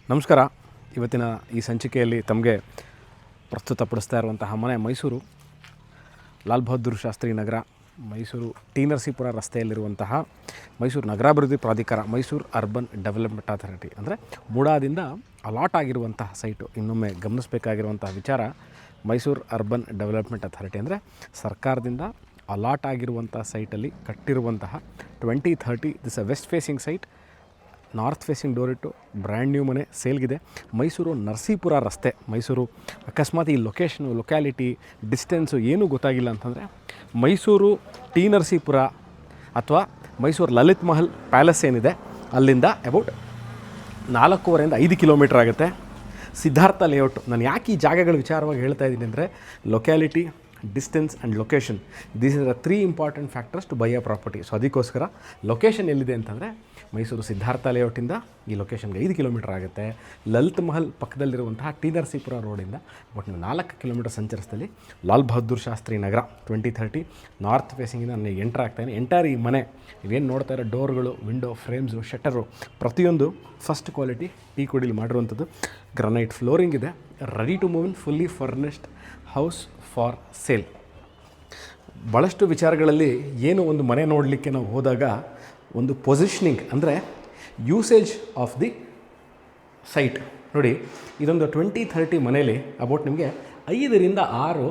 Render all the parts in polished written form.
ನಮಸ್ಕಾರ. ಇವತ್ತಿನ ಈ ಸಂಚಿಕೆಯಲ್ಲಿ ತಮಗೆ ಪ್ರಸ್ತುತಪಡಿಸ್ತಾ ಇರುವಂತಹ ಮನೆ ಮೈಸೂರು ಲಾಲ್ ಬಹದ್ದೂರ್ ಶಾಸ್ತ್ರಿ ನಗರ, ಮೈಸೂರು ಟಿ ನರಸೀಪುರ ರಸ್ತೆಯಲ್ಲಿರುವಂತಹ ಮೈಸೂರು ನಗರಾಭಿವೃದ್ಧಿ ಪ್ರಾಧಿಕಾರ, ಮೈಸೂರು ಅರ್ಬನ್ ಡೆವಲಪ್ಮೆಂಟ್ ಅಥಾರಿಟಿ. ಅಂದರೆ ಮೂಡಾದಿಂದ ಅಲಾಟ್ ಆಗಿರುವಂತಹ ಸೈಟು. ಇನ್ನೊಮ್ಮೆ ಗಮನಿಸಬೇಕಾಗಿರುವಂತಹ ವಿಚಾರ, ಮೈಸೂರು ಅರ್ಬನ್ ಡೆವಲಪ್ಮೆಂಟ್ ಅಥಾರಿಟಿ ಅಂದರೆ ಸರ್ಕಾರದಿಂದ ಅಲಾಟ್ ಆಗಿರುವಂಥ ಸೈಟಲ್ಲಿ ಕಟ್ಟಿರುವಂತಹ 2030 this a west facing site, north facing door ಇಟ್ಟು ಬ್ರ್ಯಾಂಡ್ ನ್ಯೂ ಮನೆ ಸೇಲ್ಗಿದೆ. ಮೈಸೂರು ನರಸೀಪುರ ರಸ್ತೆ. ಮೈಸೂರು ಅಕಸ್ಮಾತ್ ಈ ಲೊಕ್ಯಾಲಿಟಿ ಡಿಸ್ಟೆನ್ಸು ಏನೂ ಗೊತ್ತಾಗಿಲ್ಲ ಅಂತಂದರೆ, ಮೈಸೂರು ಟಿ ನರಸೀಪುರ ಅಥವಾ ಮೈಸೂರು ಲಲಿತ್ ಮಹಲ್ ಪ್ಯಾಲೇಸ್ ಏನಿದೆ ಅಲ್ಲಿಂದ ಅಬೌಟ್ 4.5 5 ಕಿಲೋಮೀಟ್ರ್ ಆಗುತ್ತೆ. ಸಿದ್ಧಾರ್ಥ ಲೇಔಟ್. ನಾನು ಯಾಕೆ ಈ ಜಾಗಗಳ ವಿಚಾರವಾಗಿ ಹೇಳ್ತಾ ಇದ್ದೀನಿ ಅಂದರೆ, locality, distance and location, these are the 3 important factors to buy a property. So ಅದಕ್ಕೋಸ್ಕರ ಲೊಕೇಶನ್ ಎಲ್ಲಿದೆ ಅಂತಂದರೆ, ಮೈಸೂರು ಸಿದ್ಧಾರ್ಥ ಲೇಔಟಿಂದ ಈ ಲೊಕೇಶನ್ಗೆ 5 ಕಿಲೋಮೀಟ್ರ್ ಆಗುತ್ತೆ. ಲಲಿತ್ ಮಹಲ್ ಪಕ್ಕದಲ್ಲಿರುವಂತಹ ಟಿ ನರಸೀಪುರ ರೋಡಿಂದ ಬಟ್ ನೀವು 4 ಕಿಲೋಮೀಟರ್ ಸಂಚರಿಸಿದಲ್ಲಿ ಲಾಲ್ ಬಹದ್ದೂರ್ ಶಾಸ್ತ್ರಿ ನಗರ 2030 ನಾರ್ತ್ ಫೇಸಿಂಗಿಂದ ನನಗೆ ಎಂಟರ್ ಆಗ್ತಾಯಿನಿ. ಎಂಟರ್ ಈ ಮನೆ ನೀವೇನು ನೋಡ್ತಾ ಇರೋ ಡೋರ್ಗಳು, ವಿಂಡೋ ಫ್ರೇಮ್ಸು, ಶಟರು ಪ್ರತಿಯೊಂದು ಫಸ್ಟ್ ಕ್ವಾಲಿಟಿ ಟೀ ಕುಡಿಲಿ ಮಾಡಿರುವಂಥದ್ದು. ಗ್ರನೈಟ್ ಫ್ಲೋರಿಂಗ್ ಇದೆ. Ready to move in, fully furnished house for sale. ಭಾಳಷ್ಟು ವಿಚಾರಗಳಲ್ಲಿ ಏನು ಒಂದು ಮನೆ ನೋಡಲಿಕ್ಕೆ ನಾವು ಹೋದಾಗ ಒಂದು ಪೊಸಿಷನಿಂಗ್ ಅಂದರೆ ಯೂಸೇಜ್ ಆಫ್ ದಿ ಸೈಟ್ ನೋಡಿ. ಇದೊಂದು 2030 ಮನೇಲಿ ಅಬೌಟ್ ನಿಮಗೆ 5 ರಿಂದ 6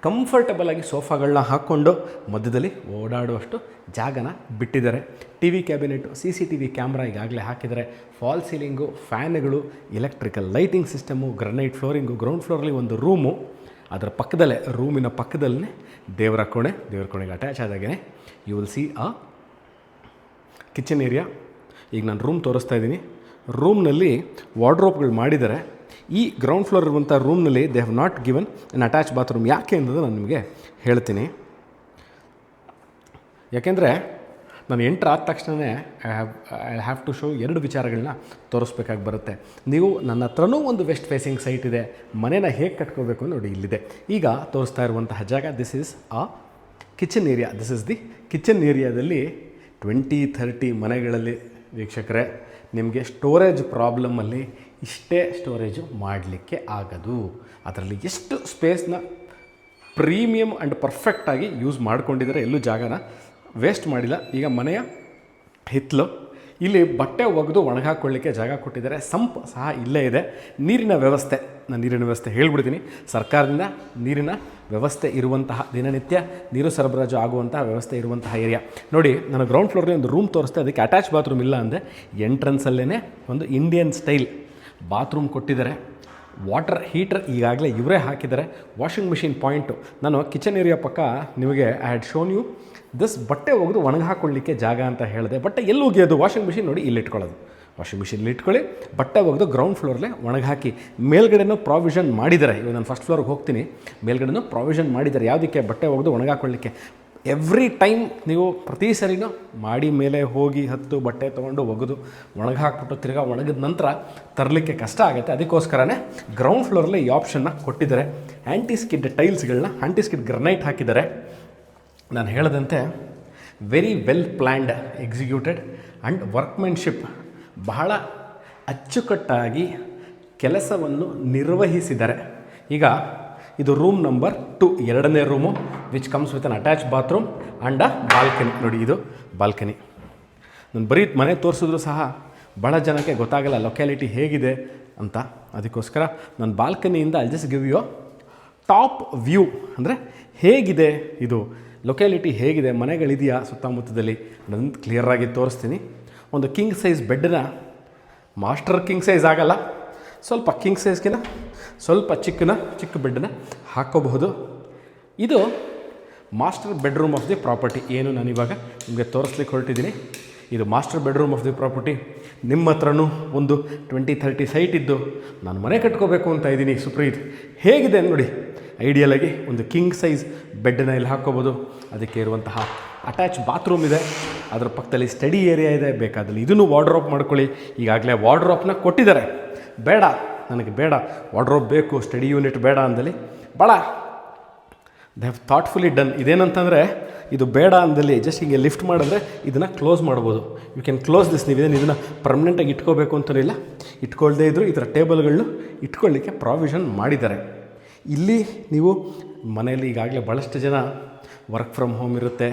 ಕಂಫರ್ಟಬಲ್ ಆಗಿ ಸೋಫಾಗಳನ್ನ ಹಾಕ್ಕೊಂಡು ಮಧ್ಯದಲ್ಲಿ ಓಡಾಡುವಷ್ಟು ಜಾಗನ ಬಿಟ್ಟಿದ್ದಾರೆ. T V cabinet, CCTV camera ಈಗಾಗಲೇ ಹಾಕಿದ್ದಾರೆ. ಫಾಲ್ ಸೀಲಿಂಗು, ಫ್ಯಾನ್ಗಳು, electrical lighting system, granite flooring. Ground ಫ್ಲೋರಲ್ಲಿ ಒಂದು ರೂಮು, ಅದರ ಪಕ್ಕದಲ್ಲೇ ರೂಮಿನ ಪಕ್ಕದಲ್ಲೇ ದೇವರ ಕೋಣೆಗೆ ಅಟ್ಯಾಚ್ ಆದಾಗೇ you will see a kitchen area. ಈಗ ನಾನು ರೂಮ್ ತೋರಿಸ್ತಾ ಇದ್ದೀನಿ. ರೂಮ್ನಲ್ಲಿ ವಾರ್ಡ್ರೋಬ್ಗಳು ಮಾಡಿದ್ದಾರೆ. ಈ ಗ್ರೌಂಡ್ ಫ್ಲೋರ್ ಇರುವಂಥ ರೂಮ್ನಲ್ಲಿ they have not given an attach bathroom. ಯಾಕೆ ಅನ್ನೋದು ನಾನು ನಿಮಗೆ ಹೇಳ್ತೀನಿ. ಯಾಕೆಂದರೆ ನಾನು ಎಂಟ್ರ್ ಆದ ತಕ್ಷಣವೇ ಐ ಹ್ಯಾವ್ ಟು ಶೋ 2 ವಿಚಾರಗಳನ್ನ ತೋರಿಸ್ಬೇಕಾಗಿ ಬರುತ್ತೆ. ನೀವು ನನ್ನ ಹತ್ರನೂ ಒಂದು ವೆಸ್ಟ್ ಫೇಸಿಂಗ್ ಸೈಟ್ ಇದೆ, ಮನೇನ ಹೇಗೆ ಕಟ್ಕೋಬೇಕು ನೋಡಿ ಇಲ್ಲಿದೆ. ಈಗ ತೋರಿಸ್ತಾ ಇರುವಂತಹ ಜಾಗ, this is a kitchen area. This is the kitchen ಏರಿಯಾದಲ್ಲಿ 2030 ಮನೆಗಳಲ್ಲಿ ವೀಕ್ಷಕರೇ ನಿಮಗೆ ಸ್ಟೋರೇಜ್ ಪ್ರಾಬ್ಲಮಲ್ಲಿ ಇಷ್ಟೇ ಸ್ಟೋರೇಜು ಮಾಡಲಿಕ್ಕೆ ಆಗೋದು. ಅದರಲ್ಲಿ ಎಷ್ಟು ಸ್ಪೇಸ್ನ ಪ್ರೀಮಿಯಮ್ ಆ್ಯಂಡ್ ಪರ್ಫೆಕ್ಟಾಗಿ ಯೂಸ್ ಮಾಡ್ಕೊಂಡಿದ್ದಾರೆ, ಎಲ್ಲೂ ಜಾಗನ ವೇಸ್ಟ್ ಮಾಡಿಲ್ಲ. ಈಗ ಮನೆಯ ಹಿತ್ತಲು, ಇಲ್ಲಿ ಬಟ್ಟೆ ಒಗೆದು ಒಣಗಾಕೊಳ್ಳಿಕ್ಕೆ ಜಾಗ ಕೊಟ್ಟಿದ್ದಾರೆ. ಸಂಪ್ ಸಹ ಇಲ್ಲೇ ಇದೆ. ನೀರಿನ ವ್ಯವಸ್ಥೆ, ನಾನು ನೀರಿನ ವ್ಯವಸ್ಥೆ ಹೇಳ್ಬಿಡ್ತೀನಿ. ಸರ್ಕಾರದಿಂದ ನೀರಿನ ವ್ಯವಸ್ಥೆ ಇರುವಂತಹ, ದಿನನಿತ್ಯ ನೀರು ಸರಬರಾಜು ಆಗುವಂತಹ ವ್ಯವಸ್ಥೆ ಇರುವಂತಹ ಏರಿಯಾ ನೋಡಿ. ನಾನು ಗ್ರೌಂಡ್ ಫ್ಲೋರಲ್ಲಿ ಒಂದು ರೂಮ್ ತೋರಿಸ್ತೆ, ಅದಕ್ಕೆ ಅಟ್ಯಾಚ್ ಬಾತ್ರೂಮ್ ಇಲ್ಲ ಅಂದೆ. ಎಂಟ್ರೆನ್ಸಲ್ಲೇ ಒಂದು ಇಂಡಿಯನ್ ಸ್ಟೈಲ್ ಬಾತ್ರೂಮ್ ಕೊಟ್ಟಿದ್ದಾರೆ. ವಾಟರ್ ಹೀಟರ್ ಈಗಾಗಲೇ ಇವರೇ ಹಾಕಿದ್ದಾರೆ. Washing machine point. ನಾನು ಕಿಚನ್ ಏರಿಯಾ ಪಕ್ಕ ನಿಮಗೆ I had shown you this ಬಟ್ಟೆ ಒಗೆದು ಒಣಗಿ ಹಾಕ್ಕೊಳ್ಳಿಕ್ಕೆ ಜಾಗ ಅಂತ ಹೇಳಿದೆ. ಬಟ್ಟೆ ಎಲ್ಲಿ ಒಗೆಯೋದು? ವಾಷಿಂಗ್ ಮಿಷಿನ್ ನೋಡಿ ಇಲ್ಲಿ ಇಟ್ಕೊಳ್ಳೋದು. ವಾಷಿಂಗ್ ಮಿಷಿನಲ್ಲಿ ಇಟ್ಕೊಳ್ಳಿ, ಬಟ್ಟೆ ಒಗೆದು ಗ್ರೌಂಡ್ ಫ್ಲೋರ್ಲೇ ಒಣಗಿ ಹಾಕಿ. ಮೇಲ್ಗಡೆನೂ ಪ್ರಾವಿಷನ್ ಮಾಡಿದ್ದಾರೆ. ಇವಾಗ ನಾನು ಫಸ್ಟ್ ಫ್ಲೋರ್ಗೆ ಹೋಗ್ತೀನಿ, ಮೇಲ್ಗಡೆನೂ ಪ್ರಾವಿಷನ್ ಮಾಡಿದ್ದಾರೆ. ಯಾವುದಕ್ಕೆ? ಬಟ್ಟೆ ಒಗೆದು ಒಣಗಾಕೊಳ್ಳಿಕ್ಕೆ. ಎವ್ರಿ ಟೈಮ್ ನೀವು ಪ್ರತಿ ಸರಿನೂ ಮಾಡಿ ಮೇಲೆ ಹೋಗಿ ಹತ್ತು ಬಟ್ಟೆ ತೊಗೊಂಡು ಒಗೆದು ಒಣಗಿ ಹಾಕ್ಬಿಟ್ಟು ತಿರ್ಗಾ ಒಣಗಿದ ನಂತರ ತರಲಿಕ್ಕೆ ಕಷ್ಟ ಆಗುತ್ತೆ. ಅದಕ್ಕೋಸ್ಕರನೇ ಗ್ರೌಂಡ್ ಫ್ಲೋರಲ್ಲೇ ಈ ಆಪ್ಷನ್ನ ಕೊಟ್ಟಿದ್ದಾರೆ. ಆ್ಯಂಟಿ ಸ್ಕಿಡ್ ಟೈಲ್ಸ್ಗಳನ್ನ, ಆ್ಯಂಟಿ ಸ್ಕಿಡ್ ಗ್ರನೈಟ್ ಹಾಕಿದ್ದಾರೆ. ನಾನು ಹೇಳಿದಂತೆ very well planned, executed and workmanship. ಬಹಳ ಅಚ್ಚುಕಟ್ಟಾಗಿ ಕೆಲಸವನ್ನು ನಿರ್ವಹಿಸಿದ್ದಾರೆ. ಈಗ ಇದು ರೂಮ್ ನಂಬರ್ 2, 2ನೇ room, which comes with an attach bathroom and a balcony. ನೋಡಿ ಇದು ಬಾಲ್ಕನಿ. ನಾನು ಬರೀ ಮನೆ ತೋರಿಸಿದ್ರು ಸಹ ಭಾಳ ಜನಕ್ಕೆ ಗೊತ್ತಾಗಲ್ಲ ಲೊಕ್ಯಾಲಿಟಿ ಹೇಗಿದೆ ಅಂತ. ಅದಕ್ಕೋಸ್ಕರ ನಾನು ಬಾಲ್ಕನಿಯಿಂದ I just give you top view. ಅಂದರೆ ಹೇಗಿದೆ ಇದು ಲೊಕ್ಯಾಲಿಟಿ, ಹೇಗಿದೆ, ಮನೆಗಳಿದೆಯಾ ಸುತ್ತಮುತ್ತದಲ್ಲಿ ಅನ್ನೋದನ್ನು ಕ್ಲಿಯರಾಗಿ ತೋರಿಸ್ತೀನಿ. ಒಂದು ಕಿಂಗ್ ಸೈಜ್ ಬೆಡ್ನ, ಮಾಸ್ಟರ್ ಕಿಂಗ್ ಸೈಜ್ ಆಗಲ್ಲ, ಸ್ವಲ್ಪ ಕಿಂಗ್ ಸೈಜ್ಗಿನ ಸ್ವಲ್ಪ ಚಿಕ್ಕ ಬೆಡ್ನ ಹಾಕೋಬಹುದು. ಇದು master bedroom of the property. ಏನು ನಾನು ಇವಾಗ ನಿಮಗೆ ತೋರಿಸ್ಲಿಕ್ಕೆ ಹೊರಟಿದ್ದೀನಿ, ಇದು master bedroom of the property. ನಿಮ್ಮ ಹತ್ರನೂ ಒಂದು 2030 ಸೈಟ್ ಇದ್ದು ನಾನು ಮನೆ ಕಟ್ಕೋಬೇಕು ಅಂತ ಇದ್ದೀನಿ ಸುಪ್ರೀತ್, ಹೇಗಿದೆ ನೋಡಿ. ಐಡಿಯಲಾಗಿ ಒಂದು ಕಿಂಗ್ ಸೈಜ್ ಬೆಡ್ನ ಇಲ್ಲಿ ಹಾಕ್ಕೋಬೋದು. ಅದಕ್ಕೆ ಇರುವಂತಹ ಅಟ್ಯಾಚ್ ಬಾತ್ರೂಮ್ ಇದೆ. ಅದರ ಪಕ್ಕದಲ್ಲಿ ಸ್ಟಡಿ ಏರಿಯಾ ಇದೆ. ಬೇಕಾದಲ್ಲಿ ಇದನ್ನು ವಾರ್ಡ್ರೋಬ್ ಮಾಡ್ಕೊಳ್ಳಿ. ಈಗಾಗಲೇ ವಾರ್ಡ್ರೋಬ್ನ ಕೊಟ್ಟಿದ್ದಾರೆ. ನನಗೆ ಬೇಡ ವಾರ್ಡ್ರೋಬ್ ಬೇಕು, ಸ್ಟಡಿ ಯೂನಿಟ್ ಬೇಡ ಅಂದಲ್ಲಿ ಭಾಳ ದೇ ಹ್ಯಾವ್ ಥಾಟ್ಫುಲಿ ಡನ್. ಇದೇನಂತಂದರೆ ಇದು ಬೇಡ ಅಂದಲ್ಲಿ ಜಸ್ಟ್ ಹೀಗೆ ಲಿಫ್ಟ್ ಮಾಡಿದ್ರೆ ಇದನ್ನು ಕ್ಲೋಸ್ ಮಾಡ್ಬೋದು. You can close this. ನೀವೇನು ಇದನ್ನು ಪರ್ಮನೆಂಟಾಗಿ ಇಟ್ಕೋಬೇಕು ಅಂತಲಿಲ್ಲ, ಇಟ್ಕೊಳ್ದೇ ಇದ್ದರೂ ಈ ಥರ ಟೇಬಲ್ಗಳನ್ನ ಇಟ್ಕೊಳ್ಳಿಕ್ಕೆ ಪ್ರಾವಿಷನ್ ಮಾಡಿದ್ದಾರೆ. ಇಲ್ಲಿ ನೀವು ಮನೆಯಲ್ಲಿ ಈಗಾಗಲೇ ಭಾಳಷ್ಟು ಜನ ವರ್ಕ್ ಫ್ರಮ್ ಹೋಮ್ ಇರುತ್ತೆ,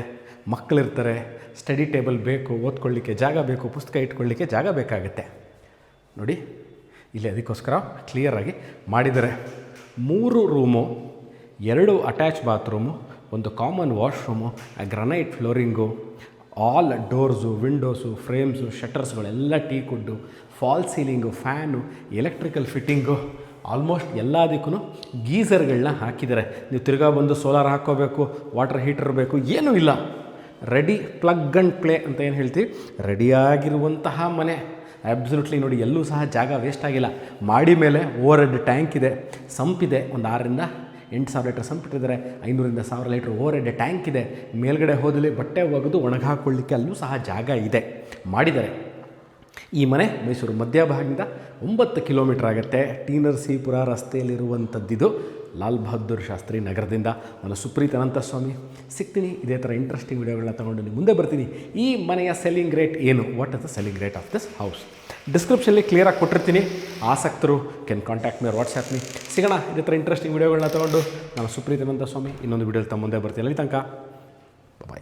ಮಕ್ಕಳಿರ್ತಾರೆ, ಸ್ಟಡಿ ಟೇಬಲ್ ಬೇಕು, ಓದ್ಕೊಳ್ಳಿಕ್ಕೆ ಜಾಗ ಬೇಕು, ಪುಸ್ತಕ ಇಟ್ಕೊಳ್ಳಿಕ್ಕೆ ಜಾಗ ಬೇಕಾಗುತ್ತೆ. ನೋಡಿ ಇಲ್ಲಿ ಅದಕ್ಕೋಸ್ಕರ ಕ್ಲಿಯರಾಗಿ ಮಾಡಿದ್ದಾರೆ. 3 ರೂಮು, 2 ಅಟ್ಯಾಚ್ ಬಾತ್ರೂಮು, ಒಂದು common washroom, granite flooring, all doors, windows, frames, ಶಟರ್ಸ್ಗಳೆಲ್ಲ teakwood, fall ceiling, fan, electrical fitting, almost ಎಲ್ಲದಕ್ಕೂ ಗೀಝರ್ಗಳನ್ನ ಹಾಕಿದ್ದಾರೆ. ನೀವು ತಿರ್ಗಾ ಬಂದು ಸೋಲಾರ್ ಹಾಕ್ಕೋಬೇಕು, ವಾಟರ್ ಹೀಟರ್ ಬೇಕು, ಏನೂ ಇಲ್ಲ. ರೆಡಿ ಪ್ಲಗ್ ಆ್ಯಂಡ್ ಪ್ಲೇ ಅಂತ ಏನು ಹೇಳ್ತೀವಿ, ರೆಡಿಯಾಗಿರುವಂತಹ ಮನೆ. ಅಬ್ಸಲ್ಯೂಟ್ಲಿ ನೋಡಿ, ಎಲ್ಲೂ ಸಹ ಜಾಗ ವೇಸ್ಟ್ ಆಗಿಲ್ಲ. ಮಾಡಿ ಮೇಲೆ ಓವರ್ ಹೆಡ್ ಟ್ಯಾಂಕ್ ಇದೆ, ಸಂಪಿದೆ, ಒಂದು 6ರಿಂದ 8,000 ಲೀಟ್ರ್ ಸಂಪ್ ಇಟ್ಟಿದ್ದಾರೆ, 500ರಿಂದ 1,000 ಲೀಟ್ರ್ ಓವರ್ ಹೆಡ್ ಟ್ಯಾಂಕ್ ಇದೆ. ಮೇಲ್ಗಡೆ ಹೋದಲ್ಲಿ ಬಟ್ಟೆ ಒಗೆದು ಒಣಗಾಕೊಳ್ಳಿಕ್ಕೆ ಅಲ್ಲೂ ಸಹ ಜಾಗ ಇದೆ, ಮಾಡಿದ್ದಾರೆ. ಈ ಮನೆ ಮೈಸೂರು ಮಧ್ಯಭಾಗದಿಂದ 9 ಕಿಲೋಮೀಟ್ರ್ ಆಗುತ್ತೆ. ಟಿ ನರಸೀಪುರ ರಸ್ತೆಯಲ್ಲಿರುವಂಥದ್ದಿದು, ಲಾಲ್ ಬಹದ್ದೂರ್ ಶಾಸ್ತ್ರಿ ನಗರದಿಂದ. ನಾನು ಸುಪ್ರೀತ್ ಅನಂತಸ್ವಾಮಿ ಸಿಗ್ತೀನಿ. ಇದೇ ಥರ ಇಂಟ್ರೆಸ್ಟಿಂಗ್ ವಿಡಿಯೋಗಳನ್ನ ತೊಗೊಂಡು ನೀವು ಮುಂದೆ ಬರ್ತೀನಿ. ಈ ಮನೆಯ ಸೆಲ್ಲಿಂಗ್ ರೇಟ್ ಏನು, what is the selling rate of this house, ಡಿಸ್ಕ್ರಿಪ್ಷನಲ್ಲಿ ಕ್ಲಿಯರಾಗಿ ಕೊಟ್ಟಿರ್ತೀನಿ. ಆಸಕ್ತರು ಕ್ಯಾನ್ ಕಾಂಟ್ಯಾಕ್ಟ್ ಮಿ, ವಾಟ್ಸ್ಆ್ಯಪ್ ಮಿ. ಸಿಗೋಣ ಇದೇ ಥರ ಇಂಟ್ರೆಸ್ಟಿಂಗ್ ವಿಡಿಯೋಗಳನ್ನ ತೊಗೊಂಡು. ನಾನು ಸುಪ್ರೀತ್ ಅನಂತಸ್ವಾಮಿ ಇನ್ನೊಂದು ವಿಡಿಯೋದಲ್ಲಿ ತಮ್ಮ ಮುಂದೆ ಬರ್ತೀನಿ. ಅಲ್ಲಿ ತನಕ